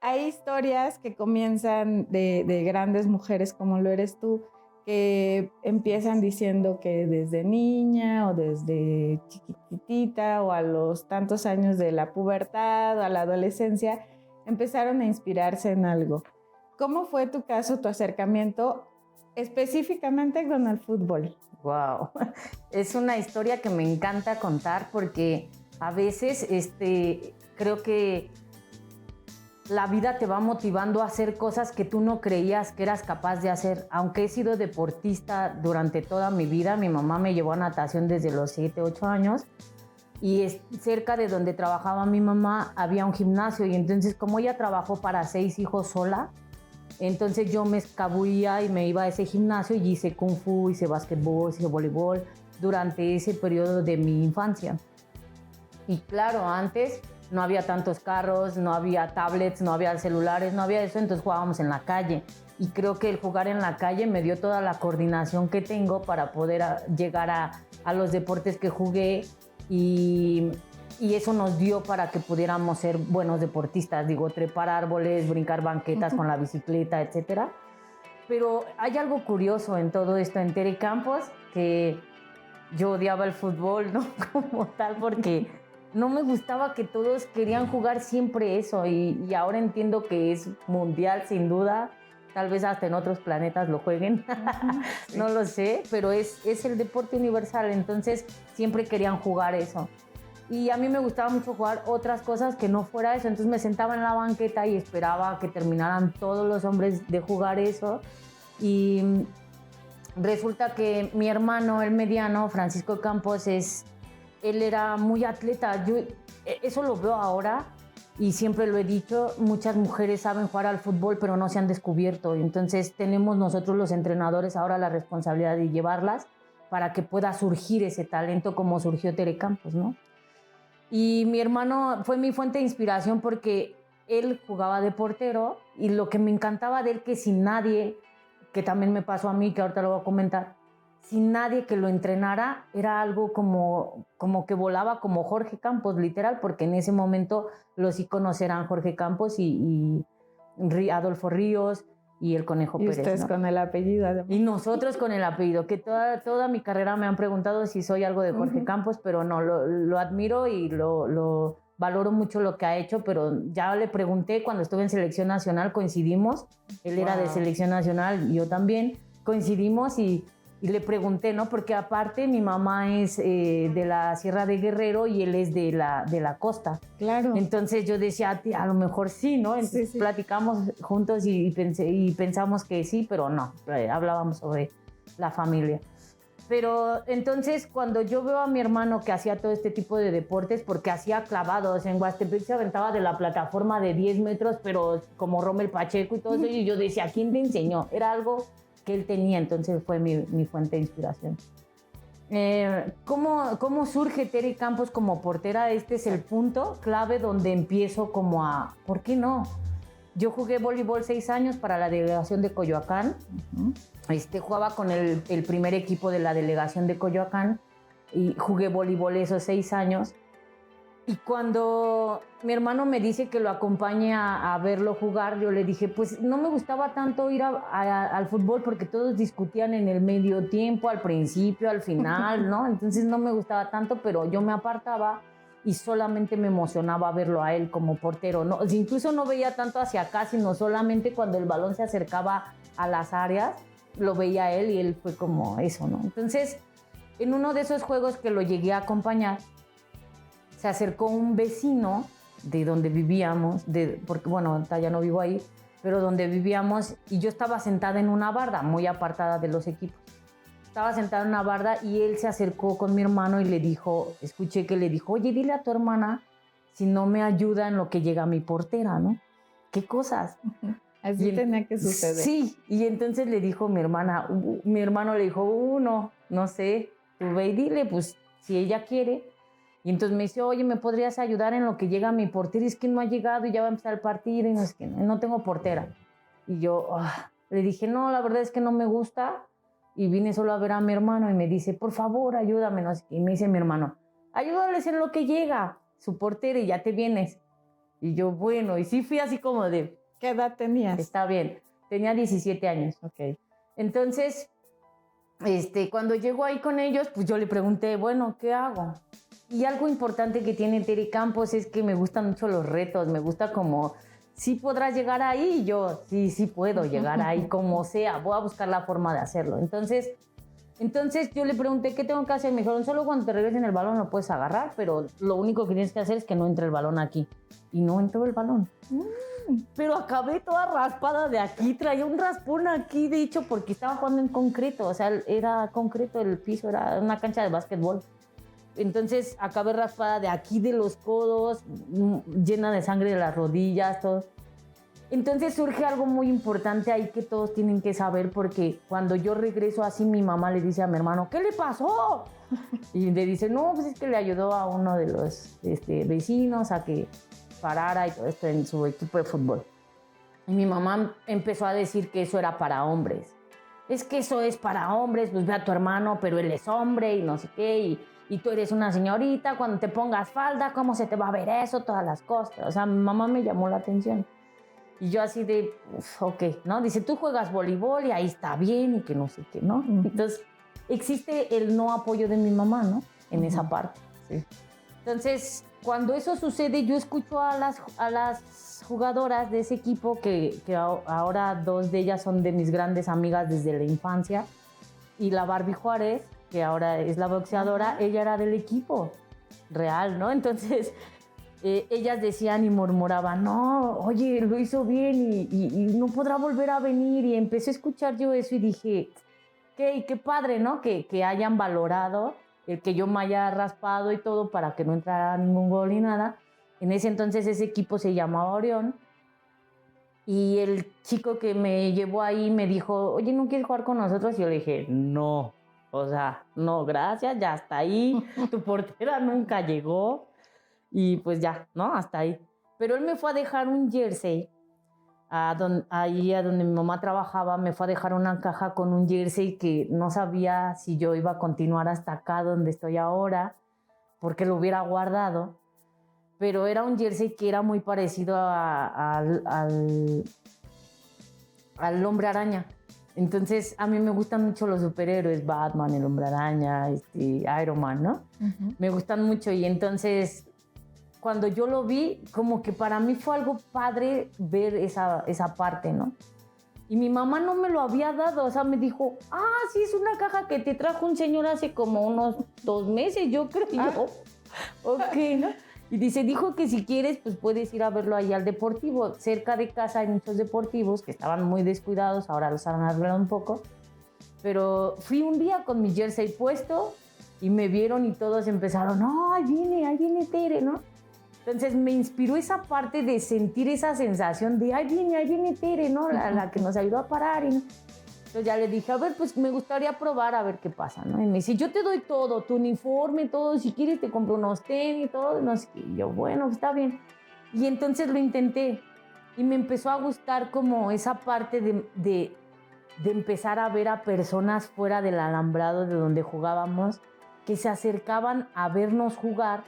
hay historias que comienzan de grandes mujeres como lo eres tú, que empiezan diciendo que desde niña o desde chiquitita o a los tantos años de la pubertad o a la adolescencia empezaron a inspirarse en algo. ¿Cómo fue tu caso, tu acercamiento específicamente con el fútbol? Wow, es una historia que me encanta contar porque a veces creo que la vida te va motivando a hacer cosas que tú no creías que eras capaz de hacer. Aunque he sido deportista durante toda mi vida, mi mamá me llevó a natación desde los 7, 8 años y cerca de donde trabajaba mi mamá había un gimnasio y entonces como ella trabajó para 6 hijos sola, entonces yo me escabullía y me iba a ese gimnasio y hice kung fu, hice básquetbol, hice voleibol durante ese periodo de mi infancia. Y claro, antes no había tantos carros, no había tablets, no había celulares, no había eso, entonces jugábamos en la calle. Y creo que el jugar en la calle me dio toda la coordinación que tengo para poder llegar a los deportes que jugué y eso nos dio para que pudiéramos ser buenos deportistas, digo, trepar árboles, brincar banquetas con la bicicleta, etcétera. Pero hay algo curioso en todo esto en Tere Campos, que yo odiaba el fútbol, ¿no? Como tal, porque no me gustaba que todos querían jugar siempre eso y ahora entiendo que es mundial sin duda, tal vez hasta en otros planetas lo jueguen, sí. No lo sé, pero es el deporte universal, entonces siempre querían jugar eso. Y a mí me gustaba mucho jugar otras cosas que no fuera eso, entonces me sentaba en la banqueta y esperaba que terminaran todos los hombres de jugar eso y resulta que mi hermano, el mediano, Francisco Campos, él era muy atleta. Yo eso lo veo ahora y siempre lo he dicho, muchas mujeres saben jugar al fútbol pero no se han descubierto. Entonces tenemos nosotros los entrenadores ahora la responsabilidad de llevarlas para que pueda surgir ese talento como surgió Tere Campos, ¿no? Y mi hermano fue mi fuente de inspiración porque él jugaba de portero y lo que me encantaba de él que sin nadie, que también me pasó a mí, que ahorita lo voy a comentar, sin nadie que lo entrenara, era algo como que volaba como Jorge Campos, literal, porque en ese momento los íconos eran Jorge Campos y Adolfo Ríos y el Conejo Pérez. Y ustedes, ¿no? Con el apellido. Además. Y nosotros con el apellido, que toda mi carrera me han preguntado si soy algo de Jorge Campos, pero no, lo admiro y lo valoro mucho lo que ha hecho, pero ya le pregunté cuando estuve en Selección Nacional, coincidimos, él era de Selección Nacional y yo también, coincidimos y le pregunté, ¿no? Porque aparte mi mamá es de la Sierra de Guerrero y él es de la costa. Claro. Entonces yo decía, a lo mejor sí, ¿no? Entonces sí. Platicamos juntos y pensamos que sí, pero no, hablábamos sobre la familia. Pero entonces cuando yo veo a mi hermano que hacía todo este tipo de deportes, porque hacía clavados, en Huastepec se aventaba de la plataforma de 10 metros, pero como Rommel Pacheco y todo eso, y yo decía, ¿quién te enseñó? Era algo que él tenía, entonces fue mi fuente de inspiración. ¿Cómo surge Tere Campos como portera? Este es el punto clave donde empiezo como a, ¿por qué no? Yo jugué voleibol 6 años para la delegación de Coyoacán. Jugaba con el primer equipo de la delegación de Coyoacán y jugué voleibol esos 6 años. Y cuando mi hermano me dice que lo acompañe a verlo jugar, yo le dije, pues no me gustaba tanto ir al fútbol porque todos discutían en el medio tiempo, al principio, al final, ¿no? Entonces no me gustaba tanto, pero yo me apartaba y solamente me emocionaba verlo a él como portero, ¿no? Incluso no veía tanto hacia acá, sino solamente cuando el balón se acercaba a las áreas, lo veía a él y él fue como eso, ¿no? Entonces, en uno de esos juegos que lo llegué a acompañar, se acercó un vecino de donde vivíamos, porque bueno, ya no vivo ahí, pero donde vivíamos, y yo estaba sentada en una barda, muy apartada de los equipos. Estaba sentada en una barda y él se acercó con mi hermano y le dijo, escuché que le dijo, oye, dile a tu hermana si no me ayuda en lo que llega mi portera, ¿no? ¿Qué cosas? Así tenía que suceder. Sí, y entonces le dijo mi hermano le dijo, no sé, tú ve y dile, pues si ella quiere. Y entonces me dice, oye, ¿me podrías ayudar en lo que llega mi portera? Es que no ha llegado y ya va a empezar el partido y no es que no tengo portera. Y yo le dije, no, la verdad es que no me gusta. Y vine solo a ver a mi hermano y me dice, por favor, ayúdame. No sé qué. Y me dice mi hermano, ayúdales en lo que llega su portera y ya te vienes. Y yo, bueno, y sí fui así como de... ¿Qué edad tenías? Está bien, tenía 17 años. Ok. Entonces, cuando llego ahí con ellos, pues yo le pregunté, bueno, ¿qué hago? Y algo importante que tiene Tere Campos es que me gustan mucho los retos, me gusta como, sí podrás llegar ahí, y yo, sí puedo llegar ahí, como sea, voy a buscar la forma de hacerlo. Entonces yo le pregunté, ¿qué tengo que hacer? Me dijeron, solo cuando te regresen el balón lo puedes agarrar, pero lo único que tienes que hacer es que no entre el balón aquí. Y no entró el balón. Pero acabé toda raspada de aquí, traía un raspón aquí, de hecho, porque estaba jugando en concreto, o sea, era concreto el piso, era una cancha de básquetbol. Entonces acabé raspada de aquí, de los codos, llena de sangre de las rodillas, todo. Entonces surge algo muy importante ahí que todos tienen que saber, porque cuando yo regreso así, mi mamá le dice a mi hermano, ¿qué le pasó? Y le dice, no, pues es que le ayudó a uno de los vecinos a que parara y todo esto en su equipo de fútbol. Y mi mamá empezó a decir que eso era para hombres. Es que eso es para hombres, pues ve a tu hermano, pero él es hombre y no sé qué, y tú eres una señorita, cuando te pongas falda, ¿cómo se te va a ver eso? Todas las cosas. O sea, mi mamá me llamó la atención. Y yo así de, ok, ¿no? Dice, tú juegas voleibol y ahí está bien y que no sé qué, ¿no? Entonces, existe el no apoyo de mi mamá, ¿no? En esa parte. Sí. Entonces, cuando eso sucede, yo escucho a las jugadoras de ese equipo, que ahora dos de ellas son de mis grandes amigas desde la infancia, y la Barbie Juárez, que ahora es la boxeadora, ella era del equipo real, ¿no? Entonces, ellas decían y murmuraban, no, oye, lo hizo bien y no podrá volver a venir. Y empecé a escuchar yo eso y dije, qué padre, ¿no? Que hayan valorado el que yo me haya raspado y todo para que no entrara ningún gol ni nada. En ese entonces ese equipo se llamaba Orión. Y el chico que me llevó ahí me dijo, oye, ¿no quieres jugar con nosotros? Y yo le dije, no, o sea, no, gracias, ya está ahí. Tu portera nunca llegó. Y pues ya, ¿no? Hasta ahí. Pero él me fue a dejar un jersey, ahí a donde mi mamá trabajaba, me fue a dejar una caja con un jersey que no sabía si yo iba a continuar hasta acá donde estoy ahora, porque lo hubiera guardado. Pero era un jersey que era muy parecido al Hombre Araña. Entonces, a mí me gustan mucho los superhéroes, Batman, el Hombre Araña, Iron Man, ¿no? Uh-huh. Me gustan mucho, y entonces, cuando yo lo vi, como que para mí fue algo padre ver esa parte, ¿no? Y mi mamá no me lo había dado, o sea, me dijo, sí, es una caja que te trajo un señor hace como unos 2 meses, yo creo. Y yo, ok, ¿no? Y dijo que si quieres, pues puedes ir a verlo ahí al deportivo. Cerca de casa hay muchos deportivos que estaban muy descuidados, ahora los han arreglado un poco. Pero fui un día con mi jersey puesto y me vieron y todos empezaron, ahí viene Tere, ¿no? Entonces me inspiró esa parte de sentir esa sensación de, ahí viene Tere, ¿no? La que nos ayudó a parar. ¿No? Entonces ya le dije, a ver, pues me gustaría probar a ver qué pasa, ¿no? Y me dice, yo te doy todo, tu uniforme, todo, si quieres te compro unos tenis, todo, no sé qué. Y yo, bueno, está bien. Y entonces lo intenté y me empezó a gustar como esa parte de empezar a ver a personas fuera del alambrado de donde jugábamos, que se acercaban a vernos jugar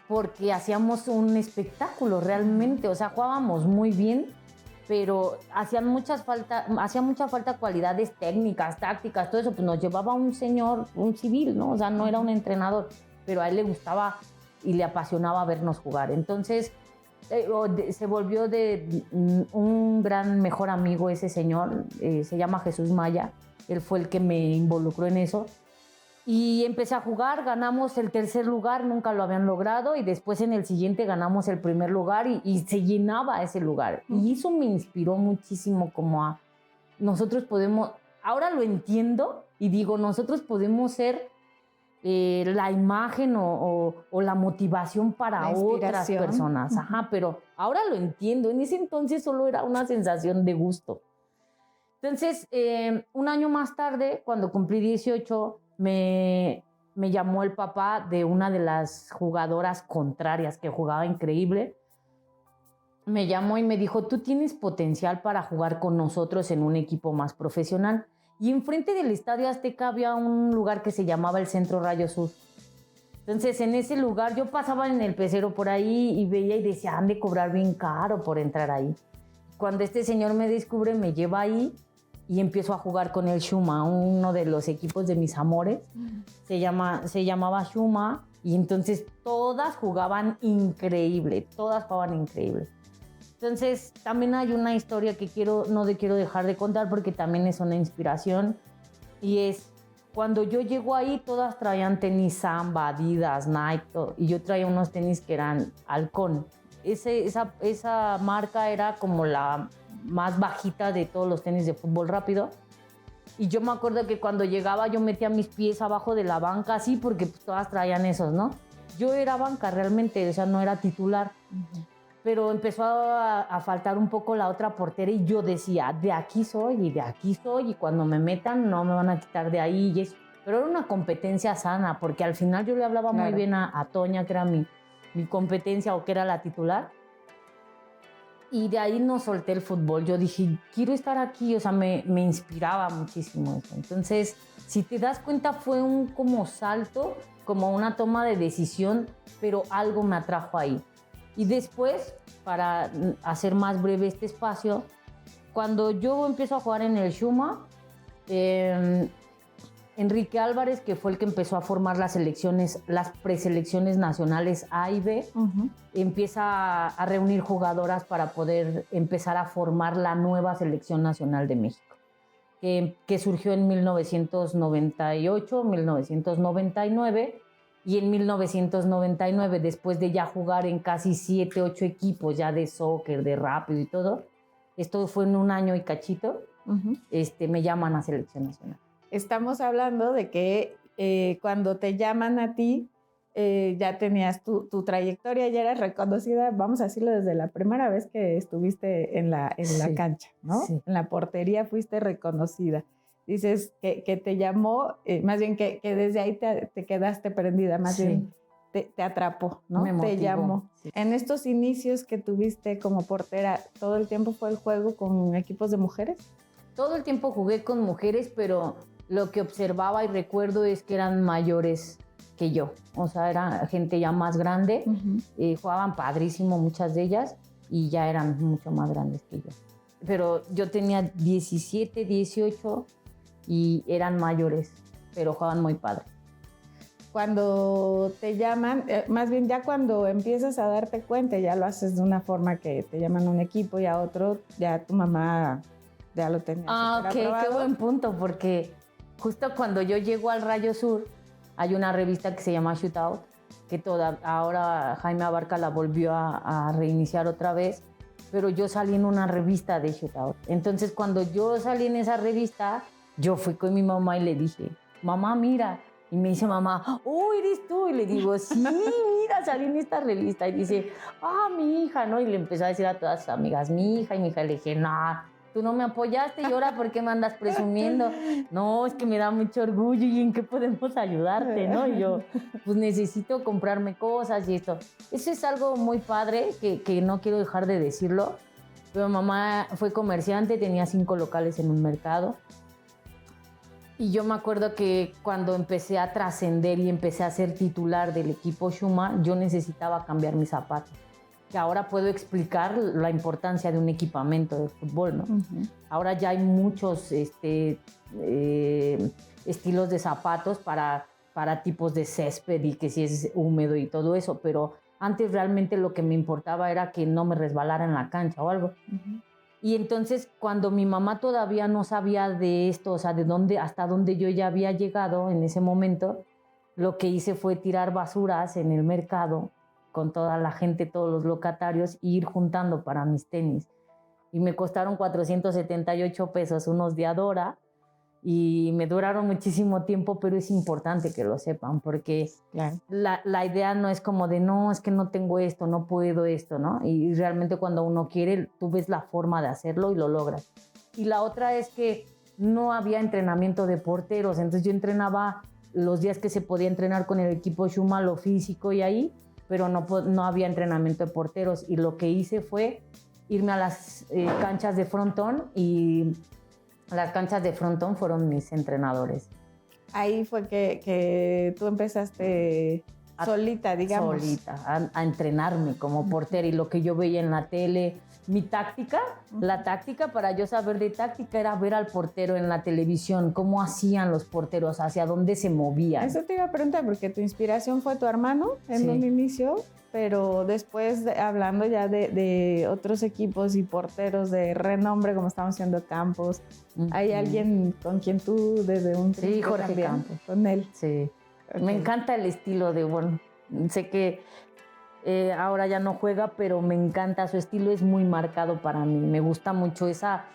porque hacíamos un espectáculo realmente, o sea, jugábamos muy bien, pero hacía mucha falta cualidades técnicas, tácticas, todo eso, pues nos llevaba un señor, un civil, ¿no? O sea, no era un entrenador, pero a él le gustaba y le apasionaba vernos jugar. Entonces, se volvió de un gran mejor amigo ese señor, se llama Jesús Maya, él fue el que me involucró en eso. Y empecé a jugar, ganamos el 3er lugar, nunca lo habían logrado, y después en el siguiente ganamos el 1er lugar y se llenaba ese lugar. Y eso me inspiró muchísimo como a nosotros podemos, ahora lo entiendo y digo, nosotros podemos ser la imagen o la motivación para otras personas. Ajá, pero ahora lo entiendo, en ese entonces solo era una sensación de gusto. Entonces, un año más tarde, cuando cumplí 18, me llamó el papá de una de las jugadoras contrarias que jugaba increíble. Me llamó y me dijo, tú tienes potencial para jugar con nosotros en un equipo más profesional. Y enfrente del Estadio Azteca había un lugar que se llamaba el Centro Rayo Sur. Entonces, en ese lugar, yo pasaba en el pecero por ahí y veía y decía, han de cobrar bien caro por entrar ahí. Cuando este señor me descubre, me lleva ahí y empiezo a jugar con el Shuma, uno de los equipos de mis amores. Se llamaba Shuma, y entonces todas jugaban increíble, todas jugaban increíble. Entonces, también hay una historia que no quiero dejar de contar porque también es una inspiración, y es cuando yo llego ahí, todas traían tenis Samba, Adidas, Nike, todo, y yo traía unos tenis que eran Halcón. Esa marca era como la más bajita de todos los tenis de fútbol rápido. Y yo me acuerdo que cuando llegaba yo metía mis pies abajo de la banca así porque pues, todas traían esos, ¿no? Yo era banca realmente, o sea, no era titular. Pero empezó a faltar un poco la otra portera y yo decía, de aquí soy y de aquí soy, y cuando me metan no me van a quitar de ahí. Y eso. Pero era una competencia sana, porque al final yo le hablaba muy bien a Toña, que era mi competencia o que era la titular. Y de ahí no solté el fútbol. Yo dije, quiero estar aquí, o sea, me inspiraba muchísimo eso. Entonces, si te das cuenta, fue un como salto, como una toma de decisión, pero algo me atrajo ahí. Y después, para hacer más breve este espacio, cuando yo empiezo a jugar en el Shuma, Enrique Álvarez, que fue el que empezó a formar las preselecciones nacionales A y B, empieza a reunir jugadoras para poder empezar a formar la nueva selección nacional de México, que surgió en 1998, 1999, y en 1999, después de ya jugar en casi 7, 8 equipos ya de soccer, de rápido y todo, esto fue en un año y cachito, me llaman a selección nacional. Estamos hablando de que cuando te llaman a ti, ya tenías tu trayectoria, ya eras reconocida, vamos a decirlo, desde la primera vez que estuviste en la cancha, ¿no? Sí. En la portería fuiste reconocida. Dices que te llamó, más bien que desde ahí te quedaste prendida, más bien te atrapó, ¿no? Me motivó, te llamó. Sí. En estos inicios que tuviste como portera, ¿todo el tiempo fue el juego con equipos de mujeres? Todo el tiempo jugué con mujeres, pero lo que observaba y recuerdo es que eran mayores que yo. O sea, era gente ya más grande, jugaban padrísimo muchas de ellas y ya eran mucho más grandes que yo. Pero yo tenía 17, 18 y eran mayores, pero jugaban muy padre. Cuando te llaman, más bien ya cuando empiezas a darte cuenta, ya lo haces de una forma que te llaman a un equipo y a otro, ya tu mamá ya lo tenía. Ok, qué buen punto, porque justo cuando yo llego al Rayo Sur, hay una revista que se llama Shootout, que ahora Jaime Abarca la volvió a reiniciar otra vez, pero yo salí en una revista de Shootout. Entonces, cuando yo salí en esa revista, yo fui con mi mamá y le dije, mamá, mira. Y me dice mamá, oh, ¿eres tú? Y le digo, sí, mira, salí en esta revista. Y dice, mi hija, ¿no? Y le empezó a decir a todas sus amigas, mi hija. Y mi hija le dije, no, tú no me apoyaste y ahora ¿por qué me andas presumiendo? No, es que me da mucho orgullo y en qué podemos ayudarte, ¿no? Y yo, pues necesito comprarme cosas y esto. Eso es algo muy padre que no quiero dejar de decirlo. Pero mamá fue comerciante, tenía 5 locales en un mercado. Y yo me acuerdo que cuando empecé a trascender y empecé a ser titular del equipo Shuma, yo necesitaba cambiar mis zapatos. Que ahora puedo explicar la importancia de un equipamiento de fútbol, ¿no? Ahora ya hay muchos estilos de zapatos para tipos de césped y que si es húmedo y todo eso, pero antes realmente lo que me importaba era que no me resbalara en la cancha o algo. Y entonces cuando mi mamá todavía no sabía de esto, o sea, hasta dónde yo ya había llegado en ese momento, lo que hice fue tirar basuras en el mercado con toda la gente, todos los locatarios, e ir juntando para mis tenis. Y me costaron 478 pesos unos de Adora y me duraron muchísimo tiempo, pero es importante que lo sepan porque claro, la idea no es como de no, es que no tengo esto, no puedo esto, ¿no? Y realmente cuando uno quiere, tú ves la forma de hacerlo y lo logras. Y la otra es que no había entrenamiento de porteros, entonces yo entrenaba los días que se podía entrenar con el equipo Shuma, lo físico y ahí, pero no había entrenamiento de porteros y lo que hice fue irme a las canchas de frontón y las canchas de frontón fueron mis entrenadores. Ahí fue que tú empezaste solita, digamos. Solita, a entrenarme como portera. Y lo que yo veía en la tele, mi táctica, la táctica para yo saber de táctica era ver al portero en la televisión, cómo hacían los porteros, hacia dónde se movían. Eso te iba a preguntar, porque tu inspiración fue tu hermano en un inicio, pero después hablando ya de otros equipos y porteros de renombre, como estamos haciendo Campos, ¿hay alguien con quien tú desde un principio? Sí, Jorge también, Campos. Con él. Sí. Okay. Me encanta el estilo de, bueno, sé que ahora ya no juega, pero me encanta, su estilo es muy marcado para mí. Me gusta mucho esa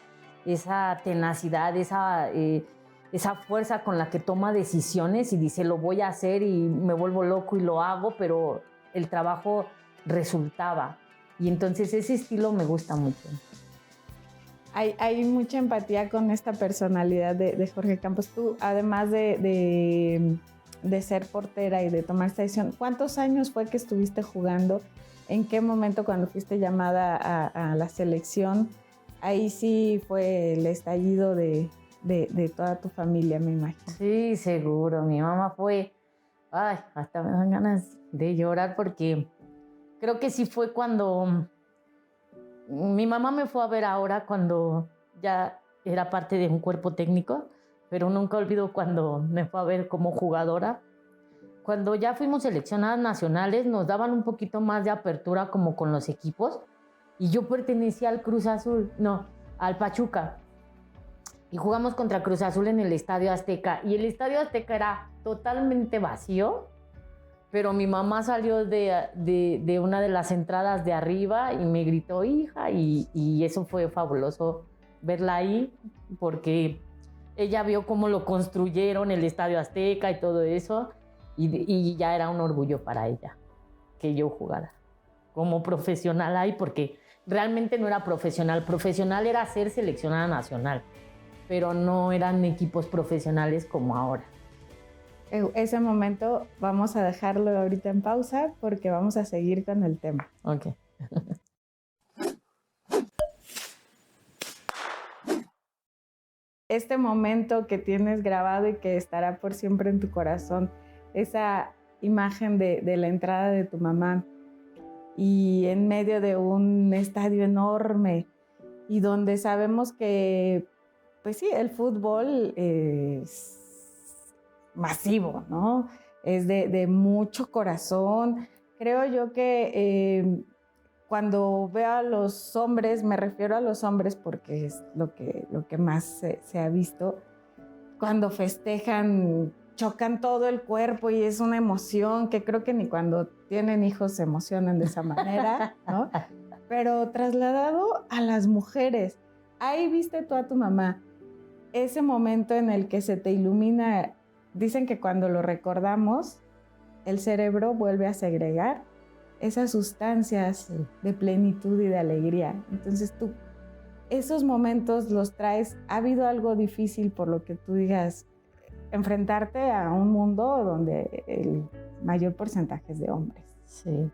tenacidad, esa fuerza con la que toma decisiones y dice, lo voy a hacer y me vuelvo loco y lo hago, pero el trabajo resultaba. Y entonces ese estilo me gusta mucho. Hay mucha empatía con esta personalidad de Jorge Campos. Tú, además de ser portera y de tomar esta decisión, ¿cuántos años fue que estuviste jugando? ¿En qué momento cuando fuiste llamada a la selección? Ahí sí fue el estallido de toda tu familia, me imagino. Sí, seguro. Mi mamá fue... Ay, hasta me dan ganas de llorar porque creo que sí fue cuando... Mi mamá me fue a ver ahora cuando ya era parte de un cuerpo técnico, pero nunca olvido cuando me fue a ver como jugadora. Cuando ya fuimos seleccionadas nacionales, nos daban un poquito más de apertura como con los equipos. Y yo pertenecía al Cruz Azul, no, al Pachuca. Y jugamos contra Cruz Azul en el Estadio Azteca. Y el Estadio Azteca era totalmente vacío, pero mi mamá salió de una de las entradas de arriba y me gritó, hija, y eso fue fabuloso verla ahí, porque ella vio cómo lo construyeron, el Estadio Azteca y todo eso, y ya era un orgullo para ella que yo jugara como profesional ahí, porque realmente no era profesional. Profesional era ser seleccionada nacional, pero no eran equipos profesionales como ahora. Ese momento vamos a dejarlo ahorita en pausa porque vamos a seguir con el tema. Ok. Este momento que tienes grabado y que estará por siempre en tu corazón, esa imagen de la entrada de tu mamá y en medio de un estadio enorme y donde sabemos que, pues sí, el fútbol es masivo, ¿no? Es de mucho corazón. Creo yo que cuando veo a los hombres, me refiero a los hombres porque es lo que más se ha visto, cuando festejan, chocan todo el cuerpo y es una emoción que creo que ni cuando tienen hijos se emocionan de esa manera, ¿no? Pero trasladado a las mujeres, ahí viste tú a tu mamá, ese momento en el que se te ilumina. Dicen que cuando lo recordamos, el cerebro vuelve a segregar esas sustancias de plenitud y de alegría. Entonces tú, esos momentos los traes. ¿Ha habido algo difícil por lo que tú digas, enfrentarte a un mundo donde el mayor porcentaje es de hombres? Sí.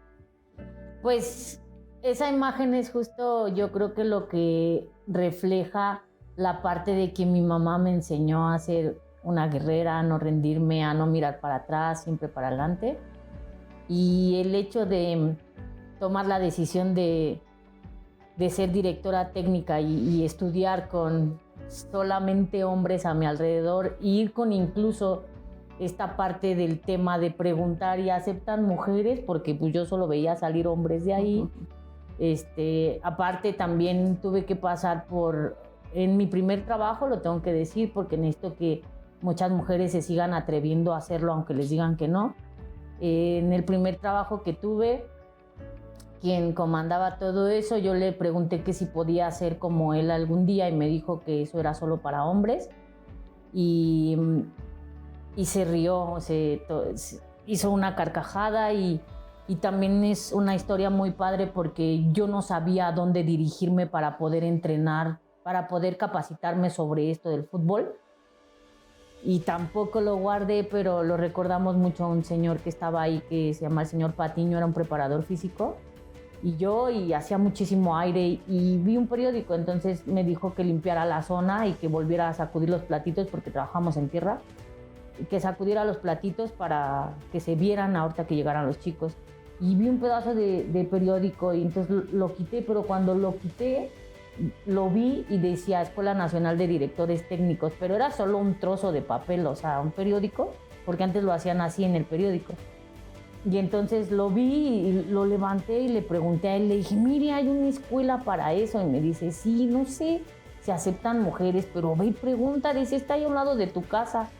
Pues esa imagen es justo, yo creo que lo que refleja la parte de que mi mamá me enseñó a ser una guerrera, a no rendirme, a no mirar para atrás, siempre para adelante. Y el hecho de tomar la decisión de ser directora técnica y estudiar con solamente hombres a mi alrededor, e ir con incluso esta parte del tema de preguntar y aceptan mujeres, porque pues yo solo veía salir hombres de ahí. Aparte también tuve que pasar en mi primer trabajo, lo tengo que decir, porque necesito que muchas mujeres se sigan atreviendo a hacerlo aunque les digan que no. En el primer trabajo que tuve, quien comandaba todo eso, yo le pregunté que si podía hacer como él algún día y me dijo que eso era solo para hombres y se rió, hizo una carcajada y también es una historia muy padre porque yo no sabía a dónde dirigirme para poder entrenar, para poder capacitarme sobre esto del fútbol. Y tampoco lo guardé, pero lo recordamos mucho a un señor que estaba ahí, que se llama el señor Patiño, era un preparador físico. Y hacía muchísimo aire y vi un periódico, entonces me dijo que limpiara la zona y que volviera a sacudir los platitos porque trabajamos en tierra. que sacudiera los platitos para que se vieran ahorita que llegaran los chicos. Y vi un pedazo de periódico y entonces lo quité, pero cuando lo quité, lo vi y decía Escuela Nacional de Directores Técnicos, pero era solo un trozo de papel, o sea, un periódico, porque antes lo hacían así en el periódico. Y entonces lo vi y lo levanté y le pregunté a él, le dije, mire, hay una escuela para eso. Y me dice, sí, no sé si aceptan mujeres, pero ve y pregunta, dice, está ahí a un lado de tu casa,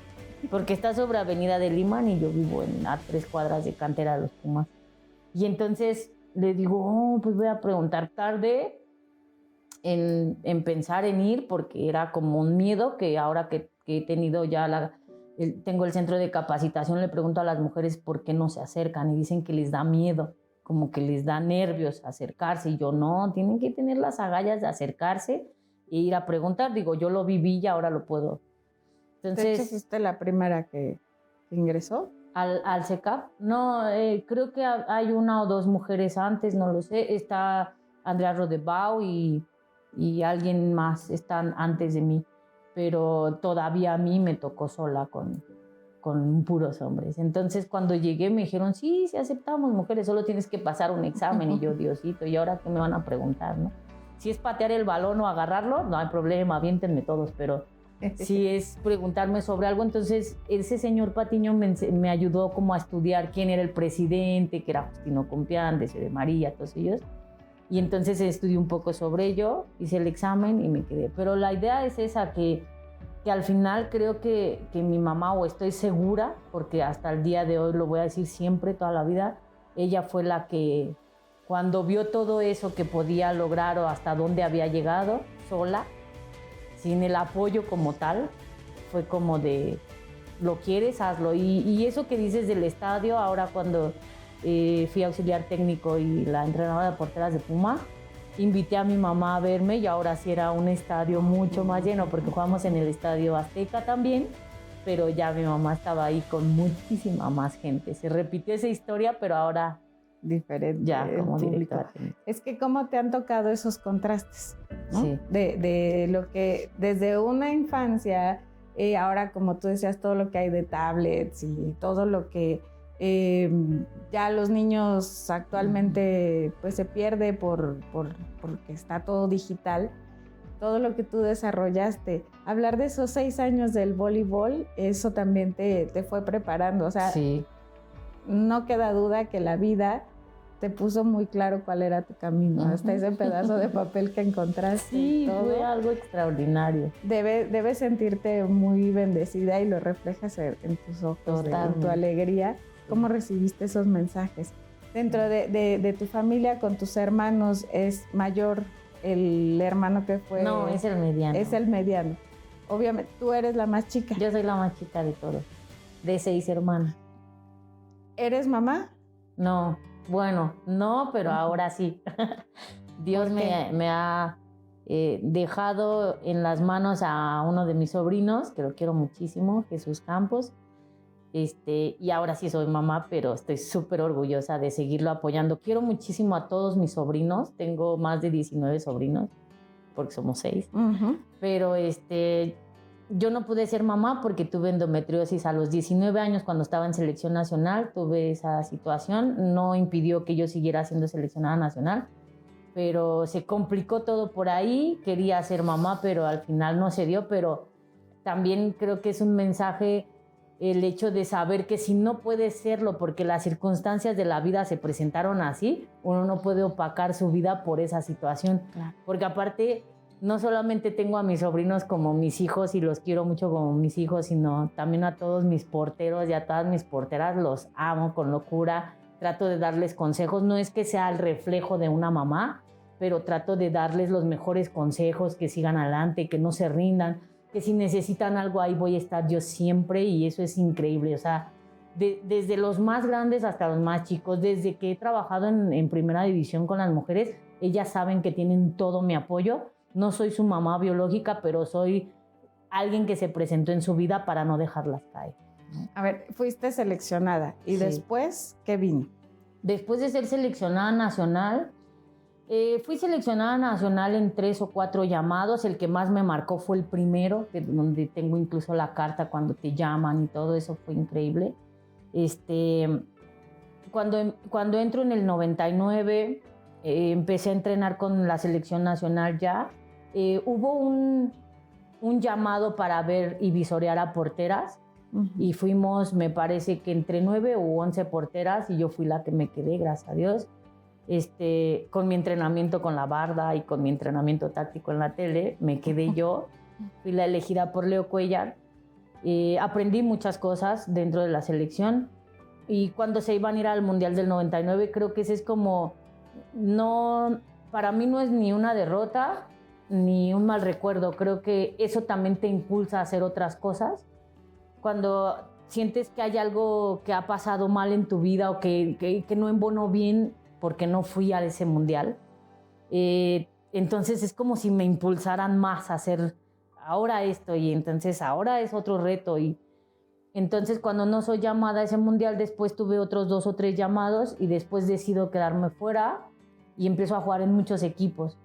porque está sobre Avenida del Limán y yo vivo a 3 cuadras de Cantera de los Pumas. Y entonces le digo, oh, pues voy a preguntar. Tarde en pensar en ir, porque era como un miedo que ahora que he tenido ya tengo el centro de capacitación, le pregunto a las mujeres por qué no se acercan y dicen que les da miedo, como que les da nervios acercarse. Y yo, no, tienen que tener las agallas de acercarse e ir a preguntar. Digo, yo lo viví y ahora lo puedo. Entonces, ¿de hecho fuiste la primera que ingresó? ¿Al CECAP? No, creo que hay 1 o 2 mujeres antes, no lo sé. Está Andrea Rodebau y alguien más están antes de mí, pero todavía a mí me tocó sola con puros hombres. Entonces cuando llegué me dijeron, sí, sí aceptamos mujeres, solo tienes que pasar un examen. Y yo, Diosito, ¿y ahora qué me van a preguntar, no? Si es patear el balón o agarrarlo, no hay problema, aviéntenme todos, pero si es preguntarme sobre algo. Entonces ese señor Patiño me ayudó como a estudiar quién era el presidente, que era Justino Compián, de María, todos ellos. Y entonces estudié un poco sobre ello, hice el examen y me quedé. Pero la idea es esa, que al final creo que mi mamá, o estoy segura, porque hasta el día de hoy lo voy a decir siempre, toda la vida, ella fue la que cuando vio todo eso que podía lograr o hasta dónde había llegado, sola, sin el apoyo como tal, fue como de, ¿lo quieres? Hazlo. Y eso que dices del estadio, ahora cuando fui auxiliar técnico y la entrenadora de porteras de Puma, invité a mi mamá a verme y ahora sí era un estadio mucho más lleno, porque jugamos en el Estadio Azteca también, pero ya mi mamá estaba ahí con muchísima más gente. Se repitió esa historia, pero ahora diferente. ya como directora. Es que cómo te han tocado esos contrastes, ¿no? Sí. De lo que desde una infancia, ahora como tú decías, todo lo que hay de tablets y todo lo que ya los niños actualmente pues se pierde porque está todo digital. Todo lo que tú desarrollaste, hablar de esos 6 años del voleibol, eso también te fue preparando. O sea, sí, no queda duda que la vida te puso muy claro cuál era tu camino, hasta ese pedazo de papel que encontraste. Sí, fue algo extraordinario. Debes sentirte muy bendecida y lo reflejas en tus ojos, en tu alegría. ¿Cómo recibiste esos mensajes? Dentro de tu familia, con tus hermanos, ¿es mayor el hermano que fue? No, es el mediano. Es el mediano. Obviamente, tú eres la más chica. Yo soy la más chica de todos, de 6 hermanas. ¿Eres mamá? No, bueno, no, pero ahora sí. Dios me ha dejado en las manos a uno de mis sobrinos, que lo quiero muchísimo, Jesús Campos. Y ahora sí soy mamá, pero estoy súper orgullosa de seguirlo apoyando. Quiero muchísimo a todos mis sobrinos. Tengo más de 19 sobrinos, porque somos 6. Pero yo no pude ser mamá porque tuve endometriosis a los 19 años cuando estaba en selección nacional. Tuve esa situación. No impidió que yo siguiera siendo seleccionada nacional, pero se complicó todo por ahí. Quería ser mamá, pero al final no se dio. Pero también creo que es un mensaje el hecho de saber que si no puede serlo porque las circunstancias de la vida se presentaron así, uno no puede opacar su vida por esa situación. Claro. Porque aparte, no solamente tengo a mis sobrinos como mis hijos y los quiero mucho como mis hijos, sino también a todos mis porteros y a todas mis porteras los amo con locura. Trato de darles consejos. No es que sea el reflejo de una mamá, pero trato de darles los mejores consejos, que sigan adelante, que no se rindan, que si necesitan algo ahí voy a estar yo siempre, y eso es increíble. O sea, desde los más grandes hasta los más chicos, desde que he trabajado en primera división con las mujeres, ellas saben que tienen todo mi apoyo. No soy su mamá biológica, pero soy alguien que se presentó en su vida para no dejarlas caer. A ver, fuiste seleccionada y sí. Después, ¿qué vino? Después de ser seleccionada nacional, Fui seleccionada nacional en 3 o 4 llamados. El que más me marcó fue el primero, donde tengo incluso la carta cuando te llaman y todo eso, fue increíble. Cuando entro en el 99, empecé a entrenar con la selección nacional ya. Hubo un llamado para ver y visorear a porteras. Y fuimos, me parece que entre 9 u 11 porteras, y yo fui la que me quedé, gracias a Dios. Con mi entrenamiento con la barda y con mi entrenamiento táctico en la tele, me quedé yo. Fui la elegida por Leo Cuellar. Aprendí muchas cosas dentro de la selección. Y cuando se iban a ir al Mundial del 99, creo que ese es como, no, para mí no es ni una derrota ni un mal recuerdo. Creo que eso también te impulsa a hacer otras cosas. Cuando sientes que hay algo que ha pasado mal en tu vida o que no embonó bien porque no fui a ese mundial, entonces es como si me impulsaran más a hacer ahora esto, y entonces ahora es otro reto. Y entonces cuando no soy llamada a ese mundial, después tuve otros 2 o 3 llamados y después decido quedarme fuera y empiezo a jugar en muchos equipos.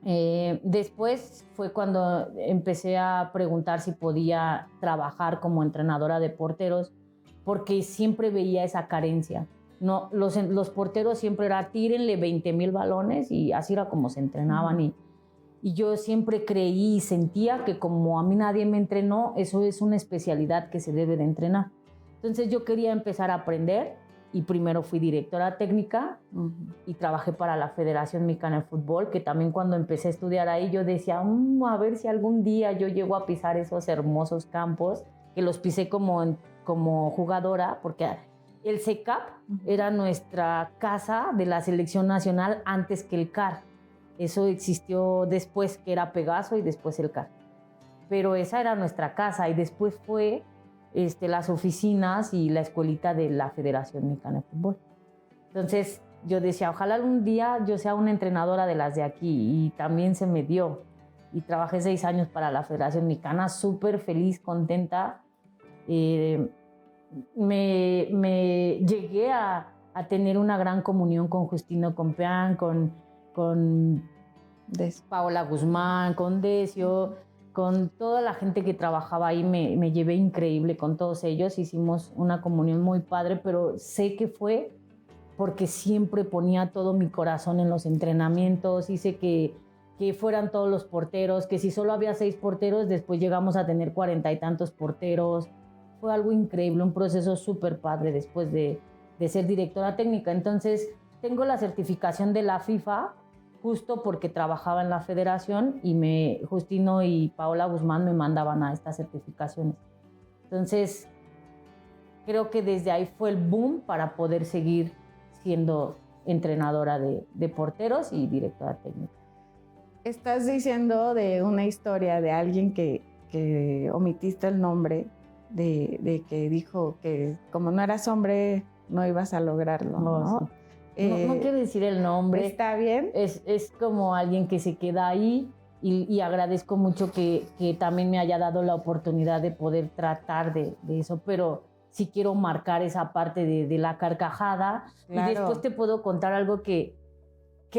Después fue cuando empecé a preguntar si podía trabajar como entrenadora de porteros, porque siempre veía esa carencia. No, los porteros siempre era tírenle 20,000 balones, y así era como se entrenaban. Y yo siempre creí y sentía que como a mí nadie me entrenó, eso es una especialidad que se debe de entrenar. Entonces yo quería empezar a aprender, y primero fui directora técnica y trabajé para la Federación Mexicana de Fútbol, que también cuando empecé a estudiar ahí yo decía, a ver si algún día yo llego a pisar esos hermosos campos, que los pisé como jugadora, porque el CECAP era nuestra casa de la selección nacional antes que el CAR. Eso existió después, que era Pegaso, y después el CAR. Pero esa era nuestra casa, y después fue las oficinas y la escuelita de la Federación Mexicana de Fútbol. Entonces yo decía, ojalá algún día yo sea una entrenadora de las de aquí, y también se me dio. Y trabajé 6 años para la Federación Mexicana, súper feliz, contenta. Me llegué a tener una gran comunión con Justino Compeán, con Paola Guzmán, con Decio, con toda la gente que trabajaba ahí. Me llevé increíble con todos ellos, hicimos una comunión muy padre, pero sé que fue porque siempre ponía todo mi corazón en los entrenamientos. Hice que fueran todos los porteros, que si solo había 6 porteros, después llegamos a tener 40 y tantos porteros. Fue algo increíble, un proceso súper padre después de ser directora técnica. Entonces tengo la certificación de la FIFA justo porque trabajaba en la federación, y Justino y Paola Guzmán me mandaban a estas certificaciones. Entonces creo que desde ahí fue el boom para poder seguir siendo entrenadora de porteros y directora técnica. Estás diciendo de una historia de alguien que omitiste el nombre, de que dijo que como no eras hombre no ibas a lograrlo, ¿no? Sí. No quiero decir el nombre. ¿Está bien? Es como alguien que se queda ahí, y agradezco mucho que también me haya dado la oportunidad de poder tratar de eso, pero sí quiero marcar esa parte de la carcajada. Claro. Y después te puedo contar algo que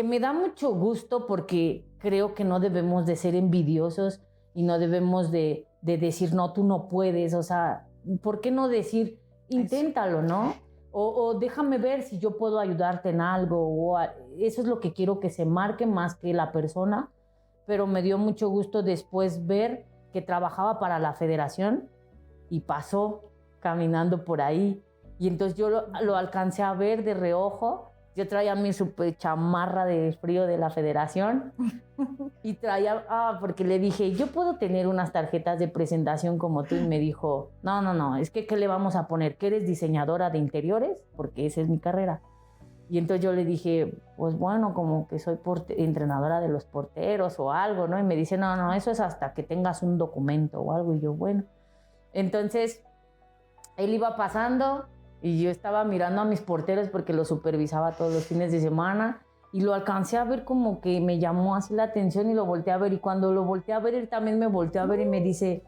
me da mucho gusto, porque creo que no debemos de ser envidiosos y no debemos de decir, no, tú no puedes. O sea, ¿por qué no decir, inténtalo, no? O déjame ver si yo puedo ayudarte en algo. Eso es lo que quiero que se marque más que la persona. Pero me dio mucho gusto después ver que trabajaba para la federación y pasó caminando por ahí. Y entonces yo lo alcancé a ver de reojo. Yo traía mi super chamarra de frío de la federación y traía, porque le dije, yo puedo tener unas tarjetas de presentación como tú, y me dijo, no, es que ¿qué le vamos a poner? ¿Que eres diseñadora de interiores? Porque esa es mi carrera. Y entonces yo le dije, pues bueno, como que soy entrenadora de los porteros o algo, ¿no? Y me dice, no, eso es hasta que tengas un documento o algo. Y yo, bueno. Entonces él iba pasando y yo estaba mirando a mis porteros porque los supervisaba todos los fines de semana, y lo alcancé a ver, como que me llamó así la atención y lo volteé a ver, y cuando lo volteé a ver, él también me volteó a ver y me dice,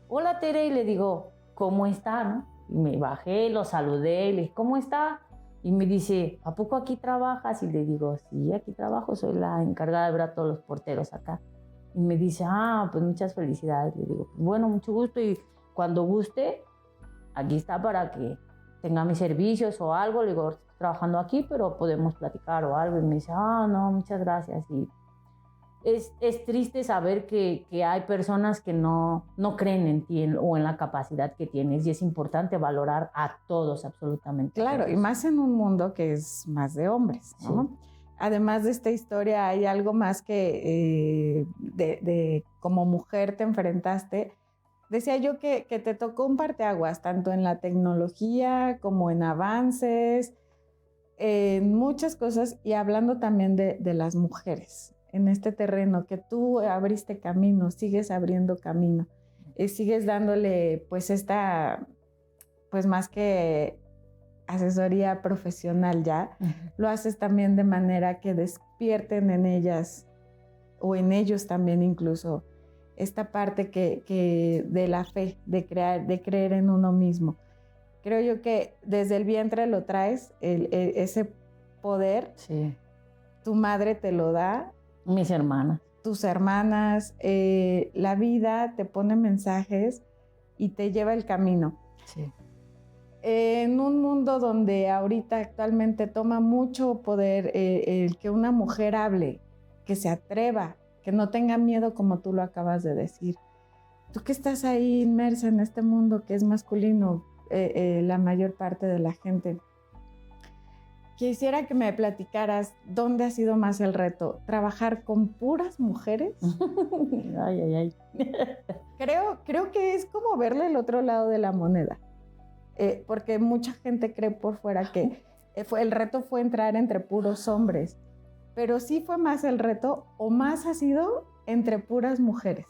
hola Tere, y le digo, ¿cómo está? ¿No? Y me bajé, lo saludé, le dije, ¿cómo está? Y me dice, ¿a poco aquí trabajas? Y le digo, sí, aquí trabajo, soy la encargada de ver a todos los porteros acá. Y me dice, pues muchas felicidades. Le digo, bueno, mucho gusto y cuando guste, aquí está para que tenga mis servicios o algo. Le digo, estoy trabajando aquí, pero podemos platicar o algo. Y me dice, no, muchas gracias. Y es triste saber que hay personas que no creen en ti o en la capacidad que tienes, y es importante valorar a todos, absolutamente. Claro, y más en un mundo que es más de hombres, ¿no? Sí. Además de esta historia, hay algo más que de como mujer te enfrentaste. Decía yo que te tocó un parteaguas, tanto en la tecnología como en avances, en muchas cosas, y hablando también de las mujeres en este terreno, que tú abriste camino, sigues abriendo camino, sigues dándole pues esta, pues más que asesoría profesional ya, lo haces también de manera que despierten en ellas o en ellos también incluso esta parte que de la fe, de creer en uno mismo. Creo yo que desde el vientre lo traes, ese poder. Sí. Tu madre te lo da. Mis hermanas. Tus hermanas. La vida te pone mensajes y te lleva el camino. Sí. En un mundo donde ahorita actualmente toma mucho poder el que una mujer hable, que se atreva, que no tenga miedo como tú lo acabas de decir. Tú que estás ahí inmersa en este mundo que es masculino, la mayor parte de la gente. Quisiera que me platicaras dónde ha sido más el reto, ¿trabajar con puras mujeres? Ay. Creo que es como verle el otro lado de la moneda, porque mucha gente cree por fuera que el reto fue entrar entre puros hombres, pero sí fue más el reto o más ha sido entre puras mujeres.